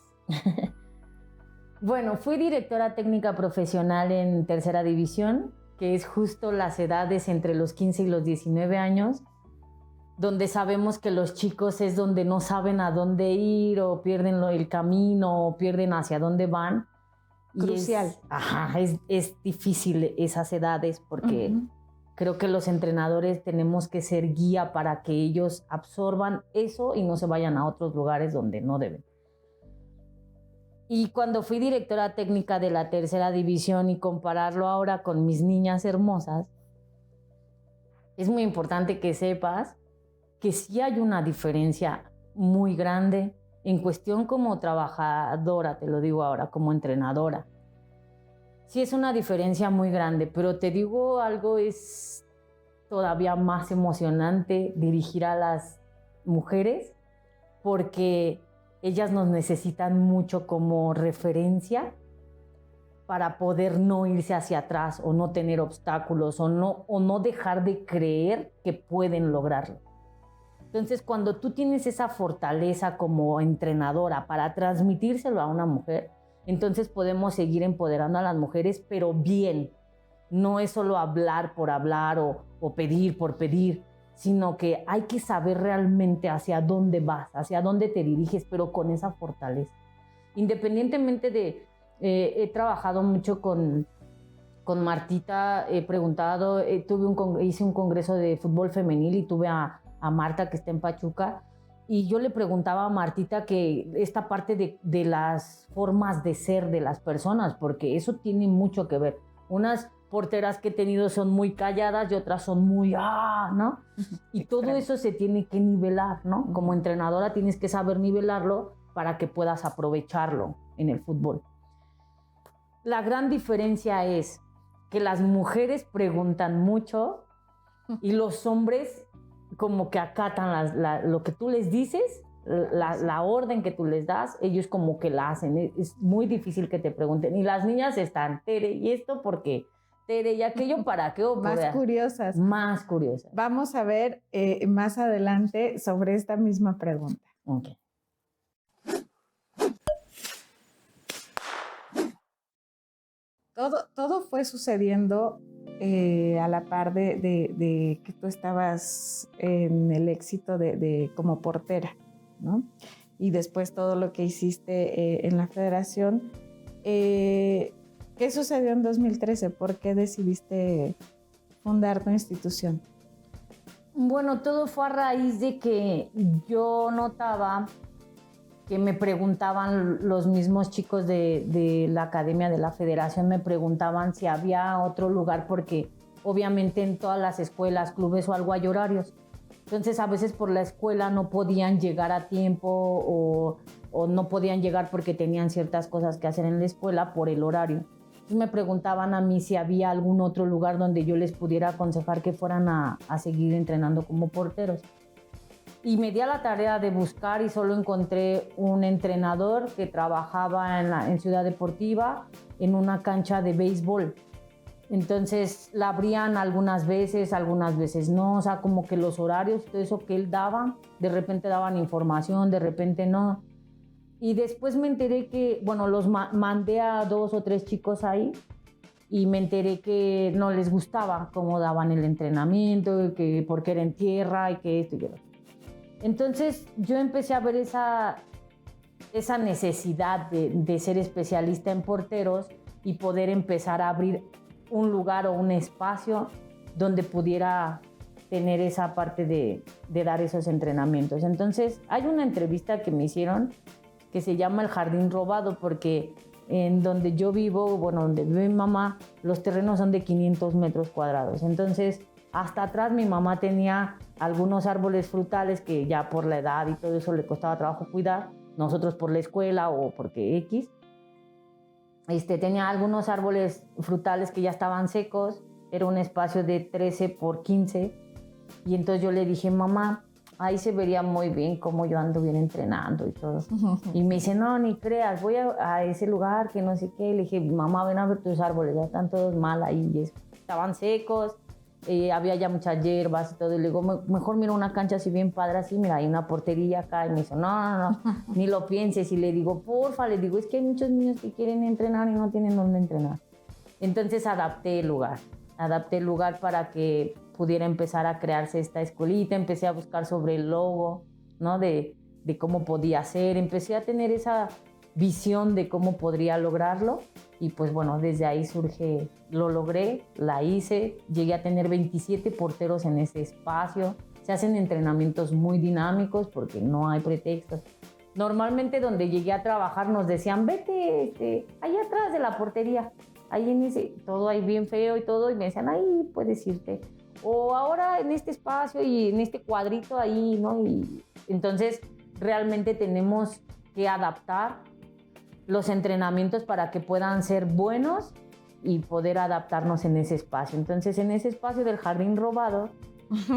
Bueno, fui directora técnica profesional en tercera división, que es justo las edades entre los 15 y los 19 años, donde sabemos que los chicos es donde no saben a dónde ir o pierden el camino o pierden hacia dónde van. Crucial. Es difícil esas edades porque creo que los entrenadores tenemos que ser guía para que ellos absorban eso y no se vayan a otros lugares donde no deben. Y cuando fui directora técnica de la tercera división y compararlo ahora con mis niñas hermosas, es muy importante que sepas que sí hay una diferencia muy grande en cuestión como trabajadora, te lo digo ahora, como entrenadora. Sí es una diferencia muy grande, pero te digo algo, es todavía más emocionante dirigir a las mujeres porque ellas nos necesitan mucho como referencia para poder no irse hacia atrás o no tener obstáculos o no dejar de creer que pueden lograrlo. Entonces, cuando tú tienes esa fortaleza como entrenadora para transmitírselo a una mujer, entonces podemos seguir empoderando a las mujeres, pero bien. No es solo hablar por hablar o pedir por pedir, sino que hay que saber realmente hacia dónde vas, hacia dónde te diriges, pero con esa fortaleza. Independientemente de... he trabajado mucho con Martita, he preguntado, hice un congreso de fútbol femenil y tuve a Marta, que está en Pachuca, y yo le preguntaba a Martita que esta parte de las formas de ser de las personas, porque eso tiene mucho que ver. Unas porteras que he tenido son muy calladas y otras son muy, ¿no? Y todo eso se tiene que nivelar, ¿no? Como entrenadora tienes que saber nivelarlo para que puedas aprovecharlo en el fútbol. La gran diferencia es que las mujeres preguntan mucho y los hombres como que acatan lo que tú les dices, la orden que tú les das, ellos como que la hacen. Es muy difícil que te pregunten. Y las niñas están, Tere, ¿y esto por qué? Tere, ¿y aquello para qué? Más curiosas. Más curiosas. Vamos a ver más adelante sobre esta misma pregunta. Okay. Todo fue sucediendo a la par de que tú estabas en el éxito como portera, ¿no? Y después todo lo que hiciste en la federación. ¿Qué sucedió en 2013? ¿Por qué decidiste fundar tu institución? Bueno, todo fue a raíz de que yo notaba que me preguntaban los mismos chicos de la academia, de la federación, me preguntaban si había otro lugar, porque obviamente en todas las escuelas, clubes o algo hay horarios. Entonces a veces por la escuela no podían llegar a tiempo o no podían llegar porque tenían ciertas cosas que hacer en la escuela por el horario. Entonces me preguntaban a mí si había algún otro lugar donde yo les pudiera aconsejar que fueran a seguir entrenando como porteros. Y me di a la tarea de buscar y solo encontré un entrenador que trabajaba en Ciudad Deportiva en una cancha de béisbol. Entonces la abrían algunas veces no, o sea, como que los horarios, todo eso que él daba, de repente daban información, de repente no. Y después me enteré que, bueno, los mandé a 2 o 3 chicos ahí y me enteré que no les gustaba cómo daban el entrenamiento, que porque era en tierra y que esto y que lo otro. Entonces yo empecé a ver esa necesidad de ser especialista en porteros y poder empezar a abrir un lugar o un espacio donde pudiera tener esa parte de dar esos entrenamientos. Entonces hay una entrevista que me hicieron que se llama El Jardín Robado, porque en donde yo vivo, bueno, donde vive mi mamá, los terrenos son de 500 metros cuadrados. Entonces, hasta atrás mi mamá tenía algunos árboles frutales que ya por la edad y todo eso le costaba trabajo cuidar. Nosotros por la escuela o porque X. Tenía algunos árboles frutales que ya estaban secos. Era un espacio de 13 por 15. Y entonces yo le dije, mamá, ahí se vería muy bien cómo yo ando bien entrenando y todo. Y me dice, no, ni creas, voy a ese lugar que no sé qué. Le dije, mamá, ven a ver tus árboles, ya están todos mal ahí. Estaban secos, había ya muchas hierbas y todo. Y le digo, mejor mira una cancha así bien padre, así, mira, hay una portería acá. Y me dice, no, ni lo pienses. Y le digo, porfa, le digo, es que hay muchos niños que quieren entrenar y no tienen dónde entrenar. Entonces adapté el lugar para que pudiera empezar a crearse esta escuelita. Empecé a buscar sobre el logo, ¿no? de cómo podía ser. Empecé a tener esa visión de cómo podría lograrlo y pues bueno, desde ahí surge, lo logré, la hice, llegué a tener 27 porteros en ese espacio. Se hacen entrenamientos muy dinámicos porque no hay pretextos. Normalmente donde llegué a trabajar nos decían, vete ahí atrás de la portería, ahí en ese, todo ahí bien feo y todo, y me decían, ahí puedes irte. O ahora en este espacio y en este cuadrito ahí, ¿no? Y entonces realmente tenemos que adaptar los entrenamientos para que puedan ser buenos y poder adaptarnos en ese espacio. Entonces en ese espacio del Jardín Robado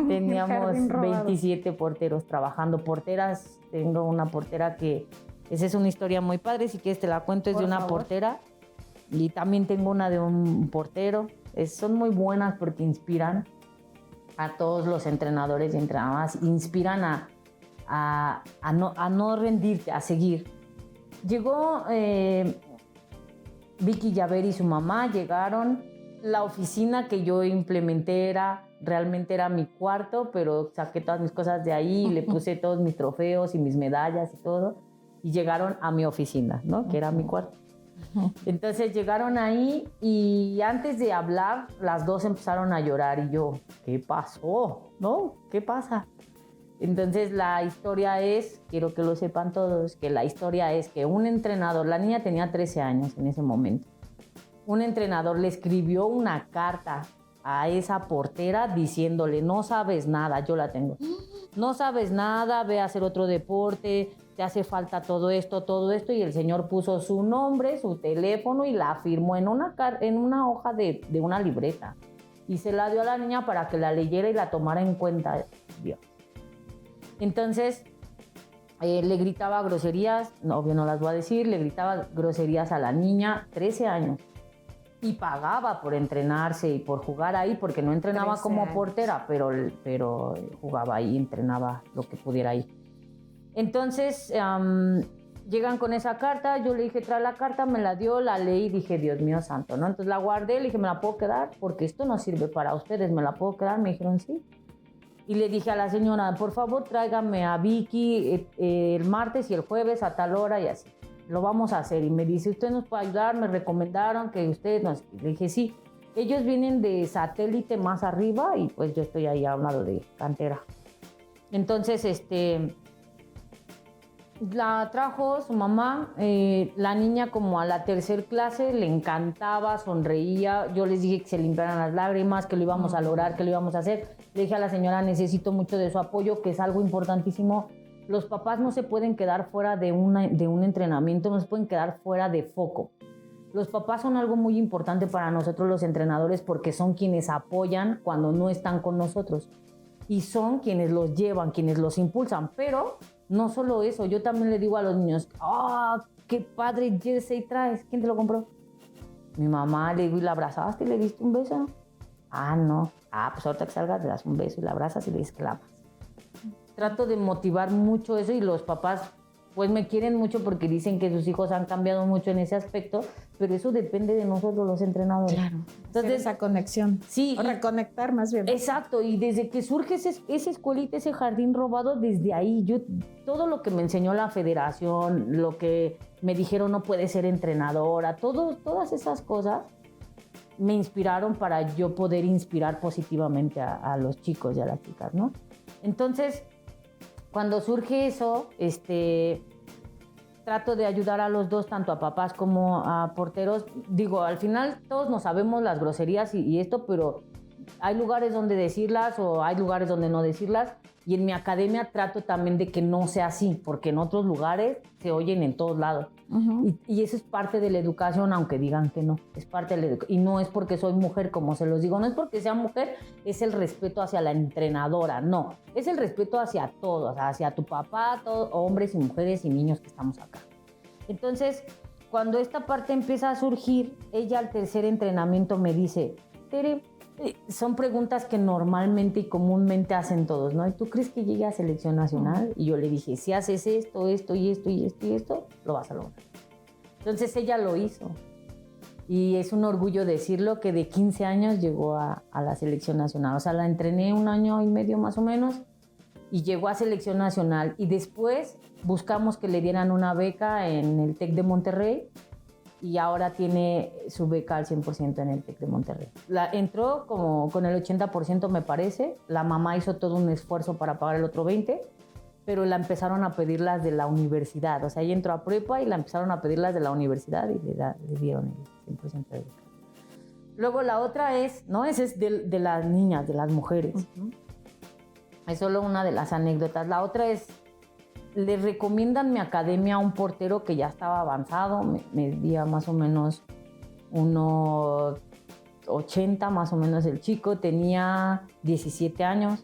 teníamos 27 porteros trabajando. Porteras, tengo una portera que, esa es una historia muy padre, si quieres te la cuento, es de una portera. Y también tengo una de un portero. Son muy buenas porque inspiran a todos los entrenadores y entrenadoras, inspiran a no rendirte, a seguir. Llegó Vicky Llaver y su mamá, llegaron. La oficina que yo implementé realmente era mi cuarto, pero saqué todas mis cosas de ahí, le puse todos mis trofeos y mis medallas y todo, y llegaron a mi oficina, ¿no? Que era mi cuarto. Entonces llegaron ahí y antes de hablar, las dos empezaron a llorar y yo, ¿qué pasó? ¿No? ¿Qué pasa? Entonces la historia es, quiero que lo sepan todos, que la historia es que un entrenador, la niña tenía 13 años en ese momento, un entrenador le escribió una carta a esa portera diciéndole, no sabes nada, yo la tengo, no sabes nada, ve a hacer otro deporte, te hace falta todo esto, y el señor puso su nombre, su teléfono y la firmó en una hoja de una libreta y se la dio a la niña para que la leyera y la tomara en cuenta. Dios. Entonces le gritaba groserías, obvio no las voy a decir, le gritaba groserías a la niña, 13 años, y pagaba por entrenarse y por jugar ahí, porque no entrenaba como portera, pero jugaba ahí, entrenaba lo que pudiera ahí. Entonces llegan con esa carta, yo le dije, trae la carta, me la dio, la leí y dije, Dios mío santo, ¿no? Entonces la guardé, le dije, ¿me la puedo quedar? Porque esto no sirve para ustedes, ¿me la puedo quedar? Me dijeron, sí. Y le dije a la señora, por favor, tráigame a Vicky el martes y el jueves a tal hora y así. Lo vamos a hacer. Y me dice, ¿usted nos puede ayudar? Me recomendaron que usted nos... Le dije, sí. Ellos vienen de satélite más arriba y pues yo estoy ahí a un lado de cantera. Entonces, la trajo su mamá, la niña como a la tercer clase le encantaba, sonreía, yo les dije que se limpiaran las lágrimas, que lo íbamos a lograr, que lo íbamos a hacer. Le dije a la señora, necesito mucho de su apoyo, que es algo importantísimo. Los papás no se pueden quedar fuera de un entrenamiento, no se pueden quedar fuera de foco. Los papás son algo muy importante para nosotros los entrenadores porque son quienes apoyan cuando no están con nosotros y son quienes los llevan, quienes los impulsan, pero no solo eso, yo también le digo a los niños, qué padre jersey traes, ¿quién te lo compró? Mi mamá. Le digo, ¿y la abrazaste y le diste un beso? No. Pues ahorita que salgas le das un beso y la abrazas y le dices que la amas. Trato de motivar mucho eso y los papás pues me quieren mucho porque dicen que sus hijos han cambiado mucho en ese aspecto, pero eso depende de nosotros los entrenadores. Claro. Entonces esa conexión. Sí. O reconectar más bien. Exacto, y desde que surge esa escuelita, ese jardín robado, desde ahí todo lo que me enseñó la federación, lo que me dijeron no puedes ser entrenadora, todas esas cosas me inspiraron para yo poder inspirar positivamente a los chicos y a las chicas, ¿no? Entonces, cuando surge eso, trato de ayudar a los dos, tanto a papás como a porteros. Digo, al final todos nos sabemos las groserías y esto, pero hay lugares donde decirlas o hay lugares donde no decirlas. Y en mi academia trato también de que no sea así, porque en otros lugares se oyen en todos lados. Uh-huh. Y eso es parte de la educación, aunque digan que no. Es parte de la educación. Y no es porque soy mujer, como se los digo. No es porque sea mujer, es el respeto hacia la entrenadora. No, es el respeto hacia todos, hacia tu papá, todos, hombres y mujeres y niños que estamos acá. Entonces, cuando esta parte empieza a surgir, ella al tercer entrenamiento me dice, Tere, son preguntas que normalmente y comúnmente hacen todos, ¿no? ¿Y tú crees que llegue a selección nacional? Y yo le dije, si haces esto, esto y esto y esto y esto, lo vas a lograr. Entonces ella lo hizo. Y es un orgullo decirlo que de 15 años llegó a la selección nacional. O sea, la entrené 1 año y medio más o menos y llegó a selección nacional. Y después buscamos que le dieran una beca en el TEC de Monterrey. Y ahora tiene su beca al 100% en el TEC de Monterrey. Entró como con el 80% me parece, la mamá hizo todo un esfuerzo para pagar el otro 20%, pero la empezaron a pedir las de la universidad, o sea, ella entró a prepa y la empezaron a pedir las de la universidad y le dieron el 100% de beca. Luego la otra es, ¿no? Esa es de las niñas, de las mujeres. Uh-huh. Es solo una de las anécdotas. La otra es, le recomiendan mi academia a un portero que ya estaba avanzado, medía más o menos 1.80 más o menos el chico, tenía 17 años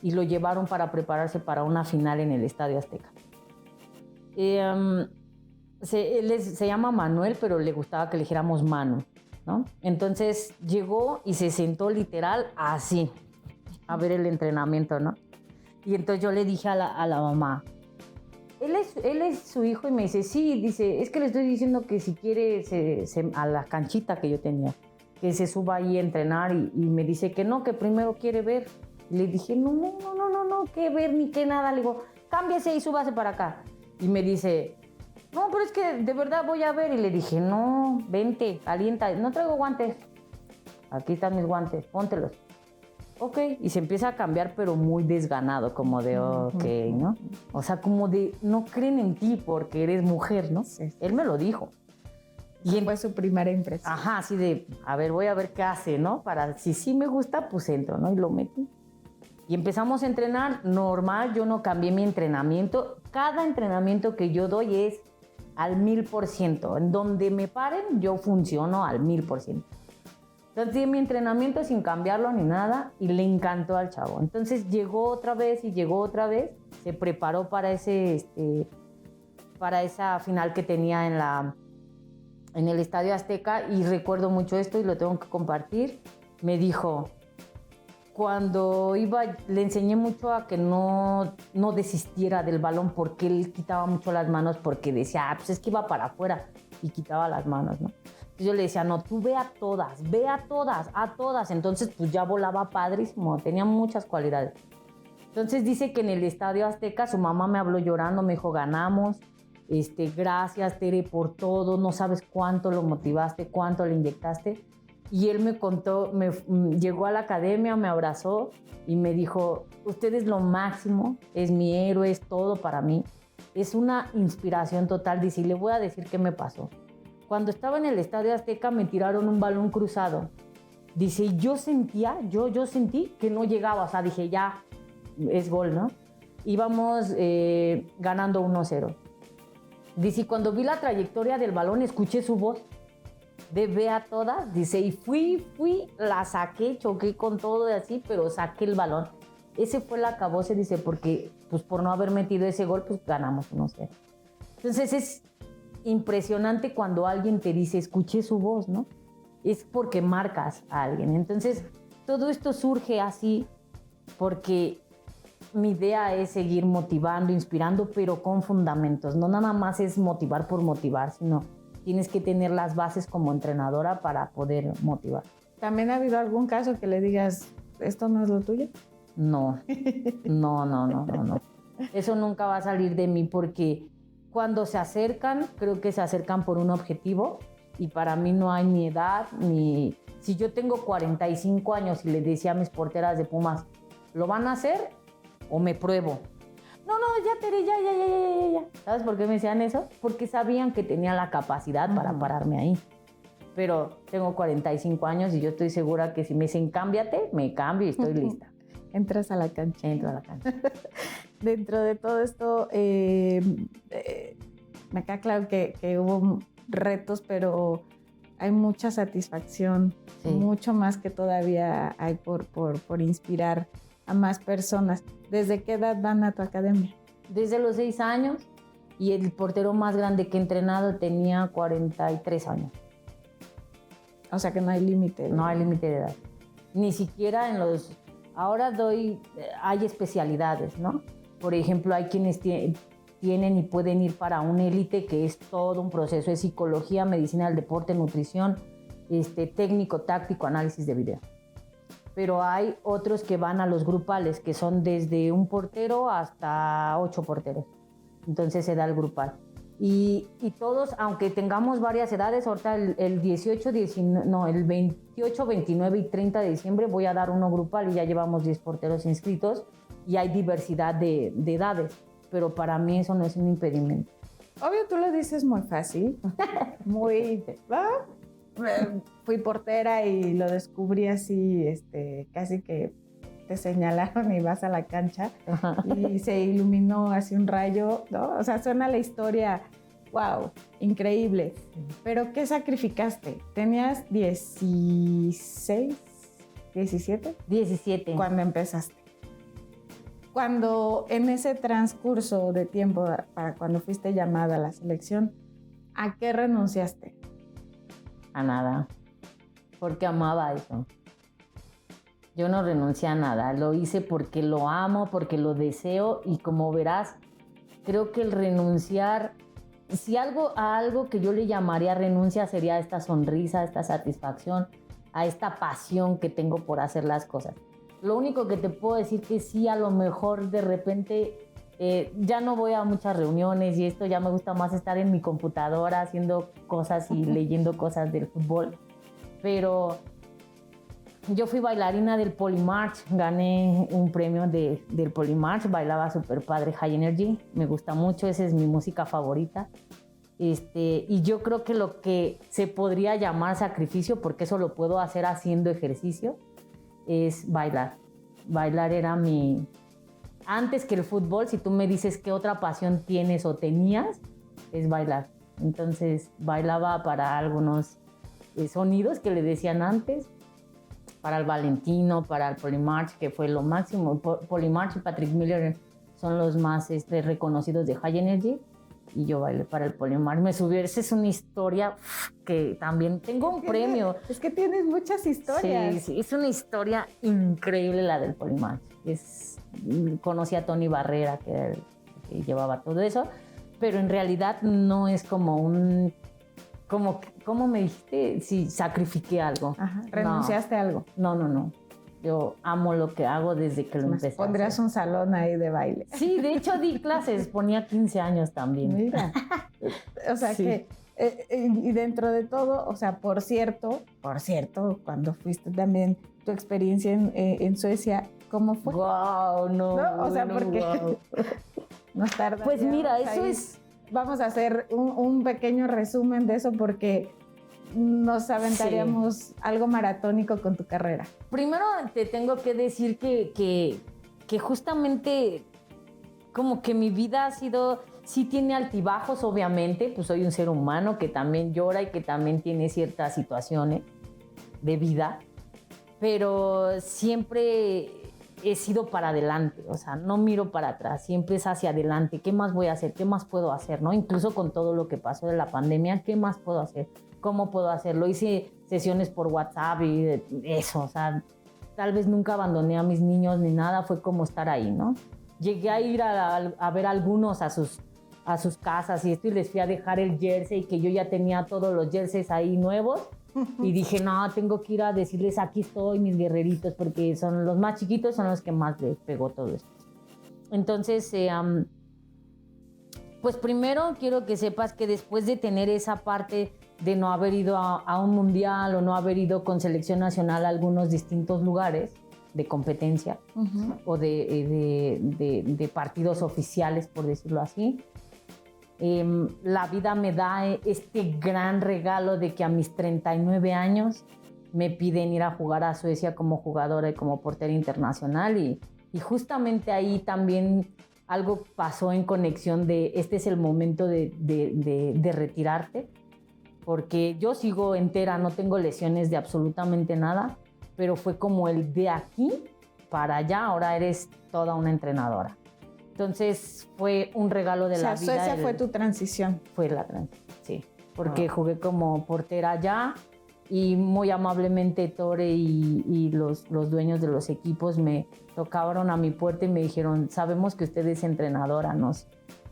y lo llevaron para prepararse para una final en el Estadio Azteca. Se llama Manuel, pero le gustaba que le dijéramos Manu, ¿no? Entonces llegó y se sentó literal así a ver el entrenamiento, ¿no? Y entonces yo le dije a la mamá, él es su hijo, y me dice, sí, dice, es que le estoy diciendo que si quiere a la canchita que yo tenía, que se suba ahí a entrenar, y me dice que no, que primero quiere ver. Y le dije, no, qué ver ni qué nada. Le digo, cámbiese y súbase para acá. Y me dice, no, pero es que de verdad voy a ver. Y le dije, no, vente, calienta, no traigo guantes. Aquí están mis guantes, póntelos. Ok, y se empieza a cambiar, pero muy desganado, como de ok, ¿no? O sea, como de no creen en ti porque eres mujer, ¿no? Sí. Él me lo dijo. Y fue su primera impresión. Ajá, así de, a ver, voy a ver qué hace, ¿no? Para, si sí me gusta, pues entro, ¿no? Y lo metí. Y empezamos a entrenar normal, yo no cambié mi entrenamiento. Cada entrenamiento que yo doy es al 1000%. En donde me paren, yo funciono al 1000%. Entonces di mi entrenamiento sin cambiarlo ni nada y le encantó al chavo. Entonces llegó otra vez, se preparó para para esa final que tenía en el Estadio Azteca, y recuerdo mucho esto y lo tengo que compartir. Me dijo, cuando iba, le enseñé mucho a que no desistiera del balón porque él quitaba mucho las manos, porque decía, pues es que iba para afuera, y quitaba las manos, ¿no? Yo le decía, no, tú ve a todas. Entonces, pues ya volaba padrísimo, tenía muchas cualidades. Entonces dice que en el Estadio Azteca su mamá me habló llorando, me dijo, ganamos, gracias Tere por todo, no sabes cuánto lo motivaste, cuánto le inyectaste. Y él me contó, llegó a la academia, me abrazó y me dijo, usted es lo máximo, es mi héroe, es todo para mí. Es una inspiración total. Dice, y le voy a decir qué me pasó. Cuando estaba en el Estadio Azteca me tiraron un balón cruzado. Dice, yo sentí que no llegaba. O sea, dije, ya, es gol, ¿no? Íbamos ganando 1-0. Dice, y cuando vi la trayectoria del balón, escuché su voz. De ve a todas, dice, y fui, la saqué, choqué con todo y así, pero saqué el balón. Ese fue el acabose, dice, porque pues por no haber metido ese gol, pues ganamos 1-0. Entonces es impresionante cuando alguien te dice, escuché su voz, ¿no? Es porque marcas a alguien. Entonces todo esto surge así porque mi idea es seguir motivando, inspirando, pero con fundamentos. No nada más es motivar por motivar, sino tienes que tener las bases como entrenadora para poder motivar. ¿También ha habido algún caso que le digas, esto no es lo tuyo? No. Eso nunca va a salir de mí porque cuando se acercan, creo que se acercan por un objetivo y para mí no hay ni edad, ni... Si yo tengo 45 años y les decía a mis porteras de Pumas, ¿lo van a hacer o me pruebo? No, ya, Tere, ya. ¿Sabes por qué me decían eso? Porque sabían que tenía la capacidad para pararme ahí. Pero tengo 45 años y yo estoy segura que si me dicen cámbiate, me cambio y estoy lista. Entras a la cancha. Entro a la cancha. Dentro de todo esto, me queda claro que hubo retos, pero hay mucha satisfacción, sí. Mucho más que todavía hay por inspirar a más personas. ¿Desde qué edad van a tu academia? Desde los 6 años y el portero más grande que he entrenado tenía 43 años. O sea que no hay límite. No hay límite de edad. Ni siquiera en los... Ahora hay especialidades, ¿no? Por ejemplo, hay quienes tienen y pueden ir para un élite que es todo un proceso. Es psicología, medicina del deporte, nutrición, técnico, táctico, análisis de video. Pero hay otros que van a los grupales, que son desde un portero hasta 8 porteros. Entonces se da el grupal. Y todos, aunque tengamos varias edades, ahorita el 28, 29 y 30 de diciembre voy a dar uno grupal y ya llevamos 10 porteros inscritos y hay diversidad de edades. Pero para mí eso no es un impedimento. Obvio, tú lo dices muy fácil, muy... Fui portera y lo descubrí así, casi que te señalaron y vas a la cancha. Ajá. Y se iluminó así un rayo, ¿no? O sea, suena la historia, wow, increíble. Pero ¿qué sacrificaste? ¿Tenías 16, 17? 17. Cuando empezaste. Cuando en ese transcurso de tiempo, para cuando fuiste llamada a la selección, ¿a qué renunciaste? A nada, porque amaba eso. Yo no renuncié a nada, lo hice porque lo amo, porque lo deseo y como verás, creo que el renunciar, si a algo que yo le llamaría renuncia sería a esta sonrisa, a esta satisfacción, a esta pasión que tengo por hacer las cosas. Lo único que te puedo decir que sí, a lo mejor de repente ya no voy a muchas reuniones y esto ya me gusta más estar en mi computadora haciendo cosas y leyendo cosas del fútbol. Pero yo fui bailarina del Polymarch, gané un premio del Polymarch, bailaba súper padre High Energy, me gusta mucho, esa es mi música favorita. Y yo creo que lo que se podría llamar sacrificio, porque eso lo puedo hacer haciendo ejercicio, es bailar. Bailar era mi... Antes que el fútbol, si tú me dices qué otra pasión tienes o tenías, es bailar. Entonces bailaba para algunos sonidos que le decían antes, para el Valentino, para el Polymarch, que fue lo máximo. Polymarch y Patrick Miller son los más reconocidos de High Energy. Y yo bailé para el Polymarch. Me subí, esa es una historia que también tengo un premio. Es que tienes muchas historias. Sí, es una historia increíble la del Polymarch. Conocí a Tony Barrera, que era el que llevaba todo eso, pero en realidad no es como un... ¿Cómo me dijiste? Si sacrifiqué algo. Ajá, renunciaste a algo. No. Yo amo lo que hago desde que lo empecé. Pondrías un salón ahí de baile. Sí, de hecho di clases, ponía 15 años también. Mira, o sea sí. Que y dentro de todo, o sea, por cierto, cuando fuiste también, tu experiencia en Suecia, ¿cómo fue? ¡Guau! No, ¿No? O sea, bueno, porque guau. nos tarda. Pues mira, eso es... Vamos a hacer un pequeño resumen de eso porque nos aventaríamos algo maratónico con tu carrera. Primero te tengo que decir que justamente como que mi vida ha sido, sí tiene altibajos, obviamente, pues soy un ser humano que también llora y que también tiene ciertas situaciones de vida, pero siempre he sido para adelante, o sea, no miro para atrás, siempre es hacia adelante. ¿Qué más voy a hacer? ¿Qué más puedo hacer? ¿No? Incluso con todo lo que pasó de la pandemia, ¿qué más puedo hacer? ¿Cómo puedo hacerlo? Hice sesiones por WhatsApp y eso, o sea, tal vez nunca abandoné a mis niños ni nada, fue como estar ahí, ¿no? Llegué a ir a ver a algunos a sus casas y esto, y les fui a dejar el jersey, que yo ya tenía todos los jerseys ahí nuevos. Y dije, no, tengo que ir a decirles, aquí estoy, mis guerreritos, porque son los más chiquitos, son los que más les pegó todo esto. Entonces, pues primero quiero que sepas que después de tener esa parte de no haber ido a un mundial o no haber ido con selección nacional a algunos distintos lugares de competencia o de partidos oficiales, por decirlo así, la vida me da este gran regalo de que a mis 39 años me piden ir a jugar a Suecia como jugadora y como portera internacional, y justamente ahí también algo pasó en conexión de este es el momento de retirarte, porque yo sigo entera, no tengo lesiones de absolutamente nada, pero fue como el de aquí para allá, ahora eres toda una entrenadora. Entonces fue un regalo de la vida. Suecia fue tu transición. Fue la transición, sí. Porque jugué como portera allá y muy amablemente Tore y los dueños de los equipos me tocaron a mi puerta y me dijeron, sabemos que usted es entrenadora,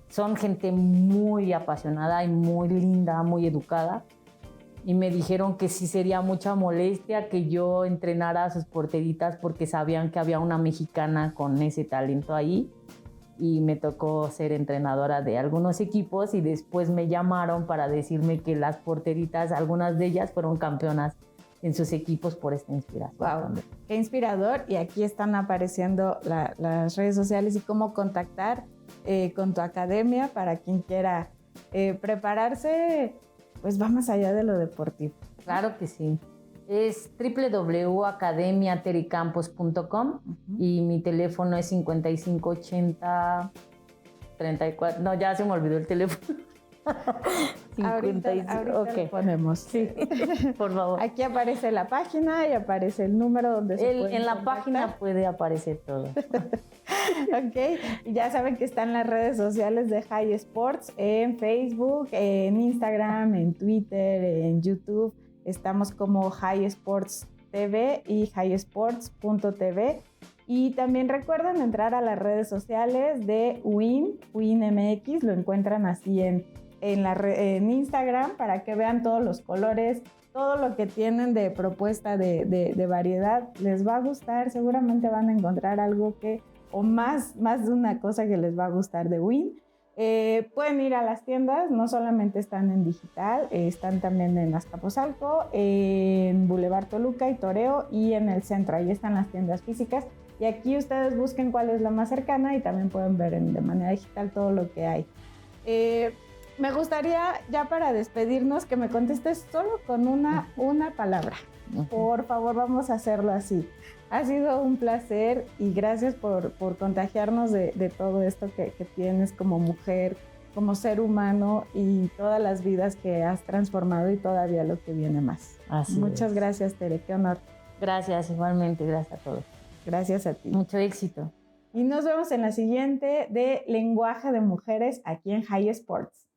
son gente muy apasionada y muy linda, muy educada. Y me dijeron que sí sería mucha molestia que yo entrenara a sus porteritas porque sabían que había una mexicana con ese talento ahí. Y me tocó ser entrenadora de algunos equipos y después me llamaron para decirme que las porteritas, algunas de ellas fueron campeonas en sus equipos por esta inspiración. Wow, qué inspirador. Y aquí están apareciendo las redes sociales y cómo contactar con tu academia para quien quiera prepararse, pues va más allá de lo deportivo. Claro que sí. Es www.academiatericampos.com y mi teléfono es 5580 34. No, ya se me olvidó el teléfono. Ahorita okay. Lo ponemos. Sí, por favor. Aquí aparece la página y aparece el número donde se puede en la contactar. página puede aparecer todo. Ok, ya saben que están las redes sociales de High Sports en Facebook, en Instagram, en Twitter, en YouTube. Estamos como High Sports TV y highsports.tv. Y también recuerden entrar a las redes sociales de WinMX, lo encuentran así en Instagram para que vean todos los colores, todo lo que tienen de propuesta de variedad. Les va a gustar, seguramente van a encontrar algo o más de una cosa que les va a gustar de Win. Pueden ir a las tiendas, no solamente están en digital, están también en Azcapotzalco, en Boulevard Toluca y Toreo y en el centro. Ahí están las tiendas físicas y aquí ustedes busquen cuál es la más cercana y también pueden ver de manera digital todo lo que hay. Me gustaría, ya para despedirnos, que me contestes solo con una palabra. Por favor, vamos a hacerlo así. Ha sido un placer y gracias por contagiarnos de todo esto que tienes como mujer, como ser humano y todas las vidas que has transformado y todavía lo que viene más. Muchas gracias, Tere, qué honor. Gracias, igualmente, gracias a todos. Gracias a ti. Mucho éxito. Y nos vemos en la siguiente de Lenguaje de Mujeres aquí en High Sports.